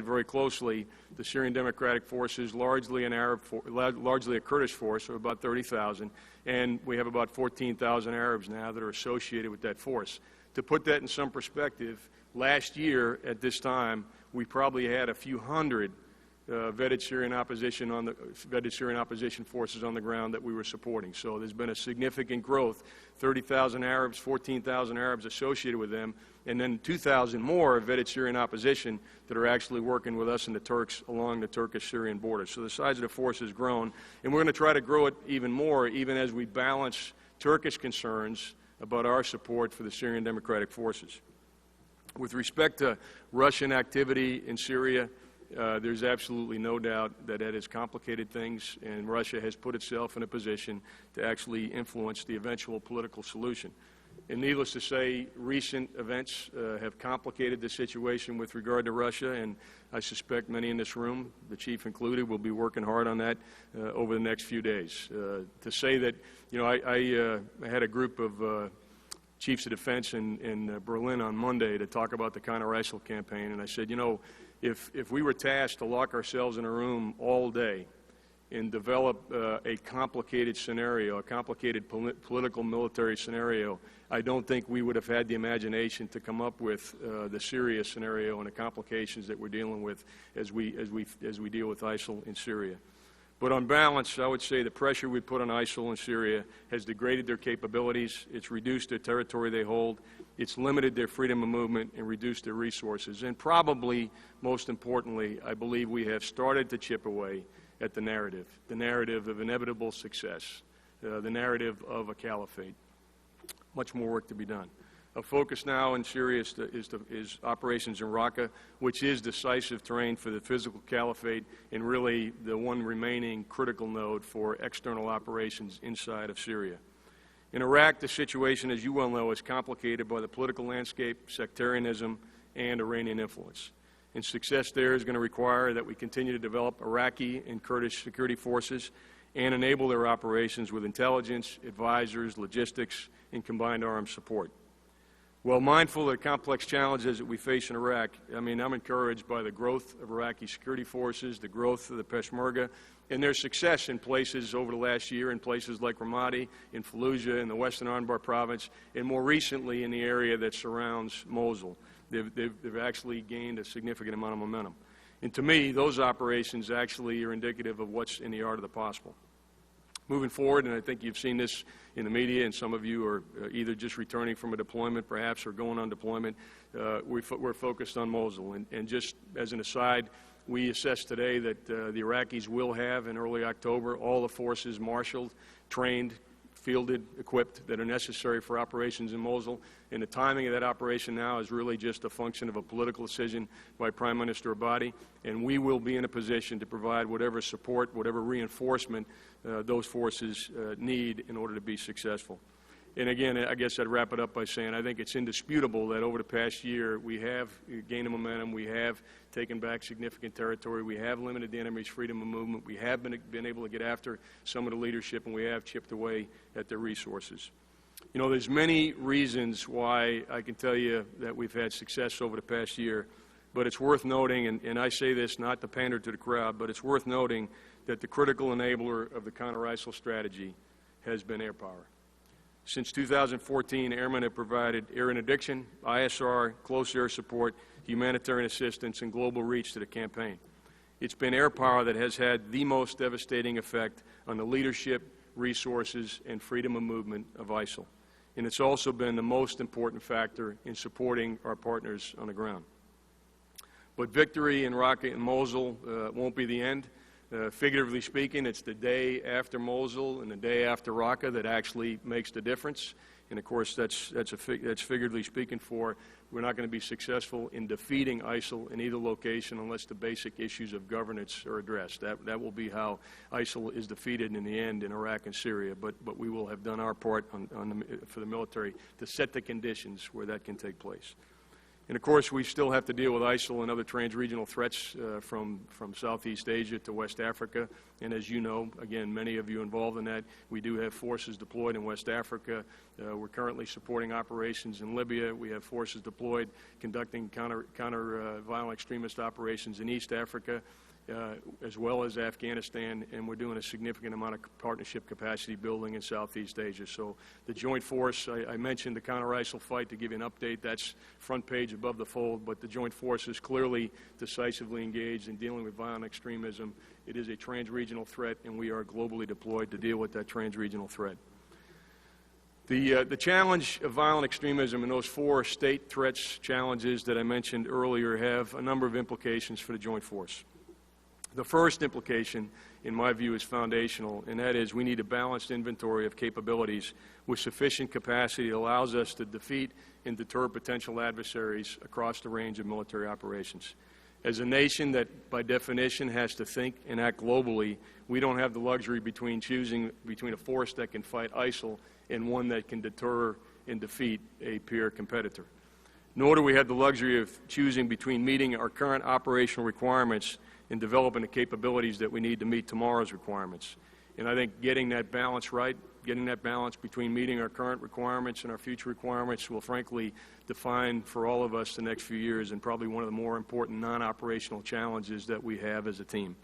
very closely, the Syrian Democratic Forces, largely a Kurdish force of about 30,000, and we have about 14,000 Arabs now that are associated with that force. To put that in some perspective, last year at this time, we probably had a few hundred vetted Syrian opposition forces on the ground that we were supporting. So there's been a significant growth, 30,000 Arabs, 14,000 Arabs associated with them, and then 2,000 more vetted Syrian opposition that are actually working with us and the Turks along the Turkish-Syrian border. So the size of the force has grown, and we're going to try to grow it even more, even as we balance Turkish concerns about our support for the Syrian Democratic Forces. With respect to Russian activity in Syria, there's absolutely no doubt that it has complicated things, and Russia has put itself in a position to actually influence the eventual political solution. And needless to say, recent events have complicated the situation with regard to Russia, and I suspect many in this room, the Chief included, will be working hard on that over the next few days. To say that, you know, I had a group of chiefs of defense in Berlin on Monday to talk about the counter-ISIL campaign, and I said, you know, if we were tasked to lock ourselves in a room all day and develop a complicated scenario, a complicated political military scenario, I don't think we would have had the imagination to come up with the Syria scenario and the complications that we're dealing with as we deal with ISIL in Syria. But on balance, I would say the pressure we put on ISIL in Syria has degraded their capabilities, it's reduced their territory they hold, it's limited their freedom of movement and reduced their resources. And probably, most importantly, I believe we have started to chip away at the narrative of inevitable success, the narrative of a caliphate. Much more work to be done. A focus now in Syria is operations in Raqqa, which is decisive terrain for the physical caliphate and really the one remaining critical node for external operations inside of Syria. In Iraq, the situation, as you well know, is complicated by the political landscape, sectarianism, and Iranian influence. And success there is going to require that we continue to develop Iraqi and Kurdish security forces and enable their operations with intelligence, advisors, logistics, and combined arms support. Well, mindful of the complex challenges that we face in Iraq, I'm encouraged by the growth of Iraqi security forces, the growth of the Peshmerga, and their success in places over the last year, in places like Ramadi, in Fallujah, in the western Anbar province, and more recently in the area that surrounds Mosul. They've actually gained a significant amount of momentum. And to me, those operations actually are indicative of what's in the art of the possible. Moving forward, and I think you've seen this in the media, and some of you are either just returning from a deployment perhaps or going on deployment, we're focused on Mosul. And just as an aside, we assess today that the Iraqis will have in early October all the forces marshaled, trained, fielded, equipped that are necessary for operations in Mosul. And the timing of that operation now is really just a function of a political decision by Prime Minister Abadi. And we will be in a position to provide whatever support, whatever reinforcement those forces need in order to be successful. And again, I guess I'd wrap it up by saying I think it's indisputable that over the past year we have gained momentum, we have taken back significant territory, we have limited the enemy's freedom of movement, we have been able to get after some of the leadership, and we have chipped away at their resources. You know, there's many reasons why I can tell you that we've had success over the past year, but it's worth noting, and I say this not to pander to the crowd, but it's worth noting that the critical enabler of the counter-ISIL strategy has been air power. Since 2014, airmen have provided air interdiction, ISR, close air support, humanitarian assistance, and global reach to the campaign. It's been air power that has had the most devastating effect on the leadership, resources, and freedom of movement of ISIL. And it's also been the most important factor in supporting our partners on the ground. But victory in Raqqa and Mosul won't be the end. Figuratively speaking, it's the day after Mosul and the day after Raqqa that actually makes the difference. And of course, that's figuratively speaking for we're not going to be successful in defeating ISIL in either location unless the basic issues of governance are addressed. That will be how ISIL is defeated in the end in Iraq and Syria. But we will have done our part for the military to set the conditions where that can take place. And of course, we still have to deal with ISIL and other trans-regional threats from Southeast Asia to West Africa. And as you know, again, many of you involved in that, we do have forces deployed in West Africa. We're currently supporting operations in Libya. We have forces deployed conducting violent extremist operations in East Africa, as well as Afghanistan, and we're doing a significant amount of partnership capacity building in Southeast Asia. So the joint force, I mentioned the counter-ISIL fight to give you an update. That's front page above the fold, but the joint force is clearly decisively engaged in dealing with violent extremism. It is a trans-regional threat, and we are globally deployed to deal with that trans-regional threat. The challenge of violent extremism and those 4 state threats challenges that I mentioned earlier have a number of implications for the joint force. The first implication, in my view, is foundational, and that is we need a balanced inventory of capabilities with sufficient capacity that allows us to defeat and deter potential adversaries across the range of military operations. As a nation that, by definition, has to think and act globally, we don't have the luxury between choosing between a force that can fight ISIL and one that can deter and defeat a peer competitor. Nor do we have the luxury of choosing between meeting our current operational requirements and developing the capabilities that we need to meet tomorrow's requirements. And I think getting that balance right, getting that balance between meeting our current requirements and our future requirements will frankly define for all of us the next few years and probably one of the more important non-operational challenges that we have as a team.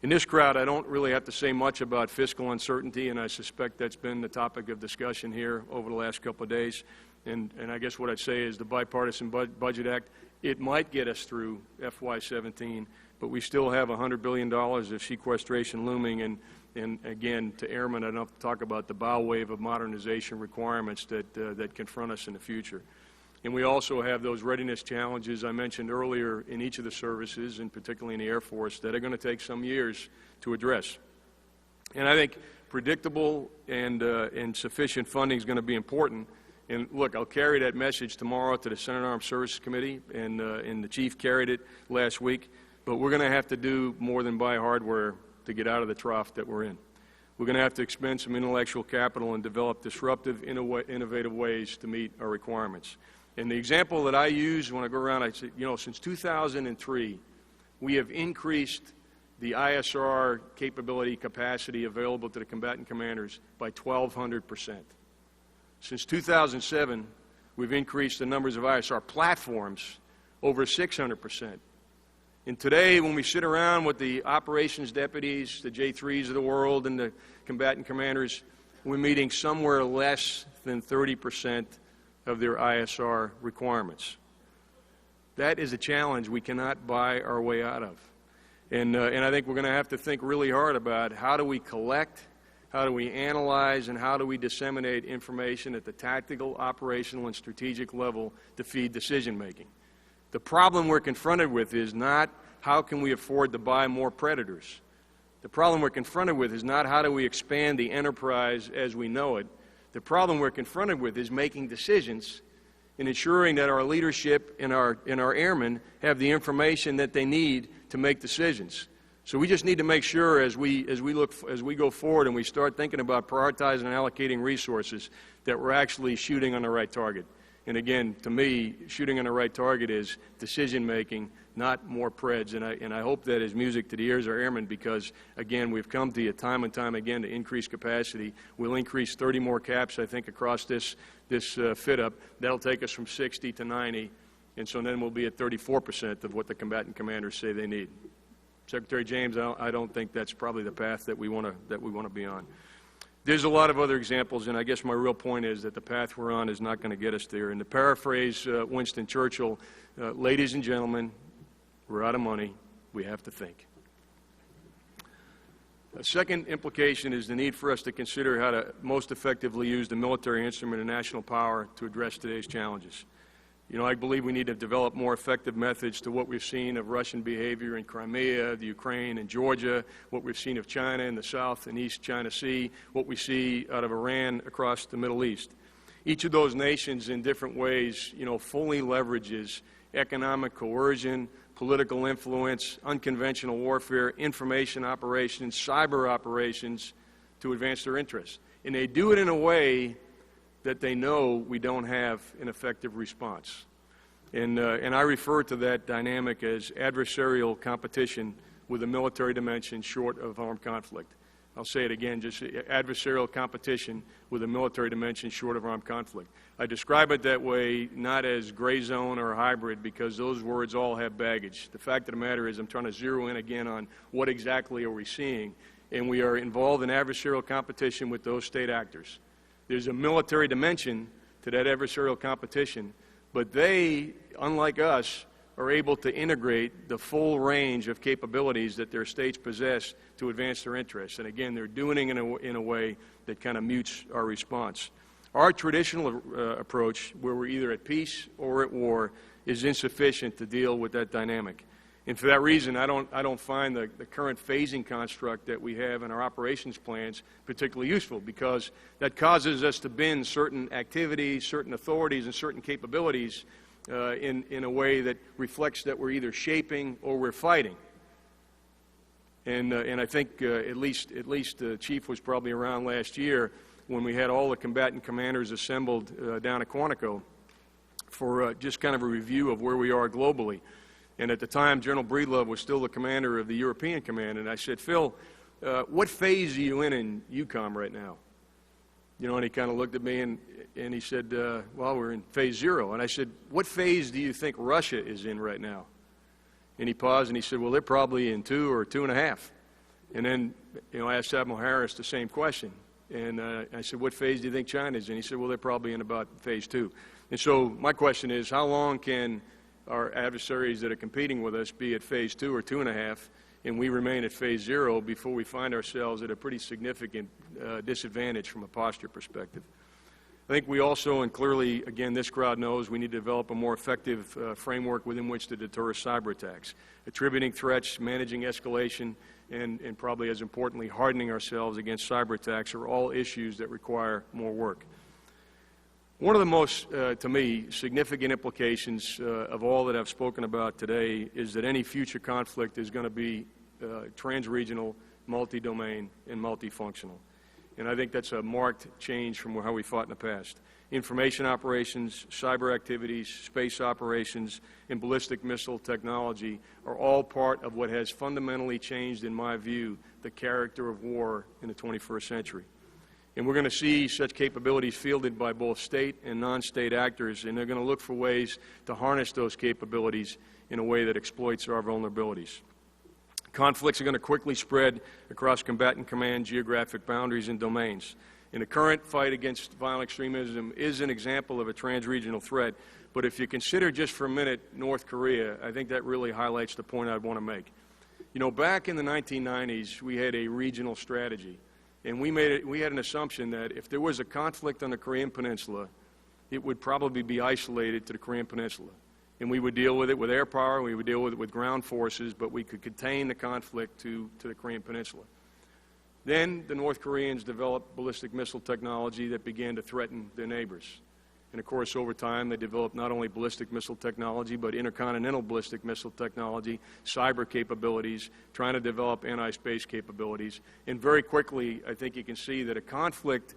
In this crowd, I don't really have to say much about fiscal uncertainty, and I suspect that's been the topic of discussion here over the last couple of days. And I guess what I'd say is the Bipartisan Budget Act, it might get us through FY17, but we still have $100 billion of sequestration looming, and again, to airmen, I don't have to talk about the bow wave of modernization requirements that confront us in the future. And we also have those readiness challenges I mentioned earlier in each of the services, and particularly in the Air Force, that are going to take some years to address. And I think predictable and sufficient funding is going to be important. And look, I'll carry that message tomorrow to the Senate Armed Services Committee, and the Chief carried it last week. But we're going to have to do more than buy hardware to get out of the trough that we're in. We're going to have to expend some intellectual capital and develop disruptive, innovative ways to meet our requirements. And the example that I use when I go around, I say, you know, since 2003, we have increased the ISR capacity available to the combatant commanders by 1,200%. Since 2007, we've increased the numbers of ISR platforms over 600%. And today, when we sit around with the operations deputies, the J3s of the world, and the combatant commanders, we're meeting somewhere less than 30% of their ISR requirements. That is a challenge we cannot buy our way out of. And I think we're going to have to think really hard about how do we collect, how do we analyze, and how do we disseminate information at the tactical, operational, and strategic level to feed decision-making. The problem we're confronted with is not how can we afford to buy more Predators. The problem we're confronted with is not how do we expand the enterprise as we know it. The problem we're confronted with is making decisions and ensuring that our leadership and our airmen have the information that they need to make decisions. So we just need to make sure as we go forward and we start thinking about prioritizing and allocating resources that we're actually shooting on the right target. And again, to me, shooting on the right target is decision-making, not more Preds. And I hope that is music to the ears of our airmen because, again, we've come to you time and time again to increase capacity. We'll increase 30 more caps, I think, across this fit-up. That'll take us from 60 to 90. And so then we'll be at 34% of what the combatant commanders say they need. Secretary James, I don't think that's probably the path that we want to be on. There's a lot of other examples, and I guess my real point is that the path we're on is not going to get us there. And to paraphrase Winston Churchill, ladies and gentlemen, we're out of money. We have to think. A second implication is the need for us to consider how to most effectively use the military instrument of national power to address today's challenges. You know, I believe we need to develop more effective methods to what we've seen of Russian behavior in Crimea, the Ukraine, and Georgia, what we've seen of China in the South and East China Sea, what we see out of Iran across the Middle East. Each of those nations in different ways, you know, fully leverages economic coercion, political influence, unconventional warfare, information operations, cyber operations to advance their interests. And they do it in a way that they know we don't have an effective response. And I refer to that dynamic as adversarial competition with a military dimension short of armed conflict. I'll say it again, just adversarial competition with a military dimension short of armed conflict. I describe it that way not as gray zone or hybrid because those words all have baggage. The fact of the matter is I'm trying to zero in again on what exactly are we seeing, and we are involved in adversarial competition with those state actors. There's a military dimension to that adversarial competition, but they, unlike us, are able to integrate the full range of capabilities that their states possess to advance their interests. And again, they're doing it in a way that kind of mutes our response. Our traditional approach, where we're either at peace or at war, is insufficient to deal with that dynamic. And for that reason, I don't find the current phasing construct that we have in our operations plans particularly useful, because that causes us to bend certain activities, certain authorities, and certain capabilities in a way that reflects that we're either shaping or we're fighting. And I think at least the Chief was probably around last year when we had all the combatant commanders assembled down at Quantico for just kind of a review of where we are globally. And at the time, General Breedlove was still the commander of the European Command, and I said, Phil, what phase are you in EUCOM right now? You know, and he kind of looked at me and he said, well, we're in phase 0. And I said, what phase do you think Russia is in right now? And he paused and he said, well, they're probably in 2 or 2.5. And then, you know, I asked Admiral Harris the same question. And I said, what phase do you think China's in? He said, well, they're probably in about phase 2. And so my question is, how long can our adversaries that are competing with us be at phase 2 or 2.5, and we remain at phase 0 before we find ourselves at a pretty significant disadvantage from a posture perspective? I think we also, and clearly, again, this crowd knows, we need to develop a more effective framework within which to deter cyber attacks. Attributing threats, managing escalation, and probably as importantly, hardening ourselves against cyber attacks are all issues that require more work. One of the most, to me, significant implications of all that I've spoken about today is that any future conflict is going to be trans-regional, multi-domain, and multifunctional. And I think that's a marked change from how we fought in the past. Information operations, cyber activities, space operations, and ballistic missile technology are all part of what has fundamentally changed, in my view, the character of war in the 21st century. And we're going to see such capabilities fielded by both state and non-state actors, and they're going to look for ways to harness those capabilities in a way that exploits our vulnerabilities. Conflicts are going to quickly spread across combatant command geographic boundaries and domains. And the current fight against violent extremism is an example of a trans-regional threat. But if you consider just for a minute North Korea, I think that really highlights the point I'd want to make. You know, back in the 1990s, we had a regional strategy. And we had an assumption that if there was a conflict on the Korean Peninsula, it would probably be isolated to the Korean Peninsula. And we would deal with it with air power, we would deal with it with ground forces, but we could contain the conflict to the Korean Peninsula. Then the North Koreans developed ballistic missile technology that began to threaten their neighbors. And of course, over time, they developed not only ballistic missile technology, but intercontinental ballistic missile technology, cyber capabilities, trying to develop anti-space capabilities. And very quickly, I think you can see that a conflict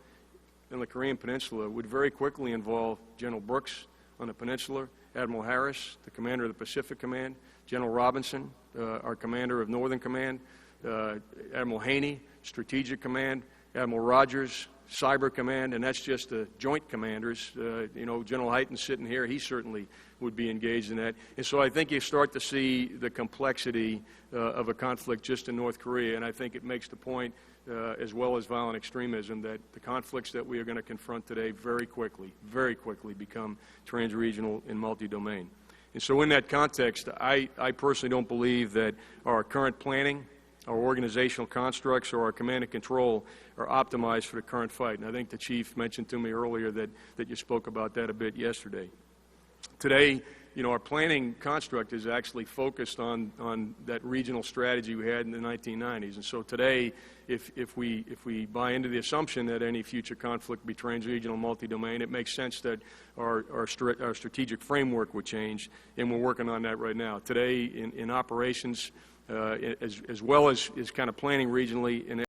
in the Korean Peninsula would very quickly involve General Brooks on the peninsula, Admiral Harris, the commander of the Pacific Command, General Robinson, our commander of Northern Command, Admiral Haney, Strategic Command, Admiral Rogers, Cyber Command, and that's just the joint commanders. You know, General Hyten sitting here, he certainly would be engaged in that. And so I think you start to see the complexity of a conflict just in North Korea, and I think it makes the point, as well as violent extremism, that the conflicts that we are going to confront today very quickly become trans-regional and multi-domain. And so in that context, I personally don't believe that our current planning, our organizational constructs, or our command and control are optimized for the current fight. And I think the Chief mentioned to me earlier that you spoke about that a bit yesterday. Today, you know, our planning construct is actually focused on that regional strategy we had in the 1990s. And so today, if we buy into the assumption that any future conflict be trans-regional, multi-domain, it makes sense that our strategic framework would change, and we're working on that right now. Today, in operations, as well as kind of planning regionally, in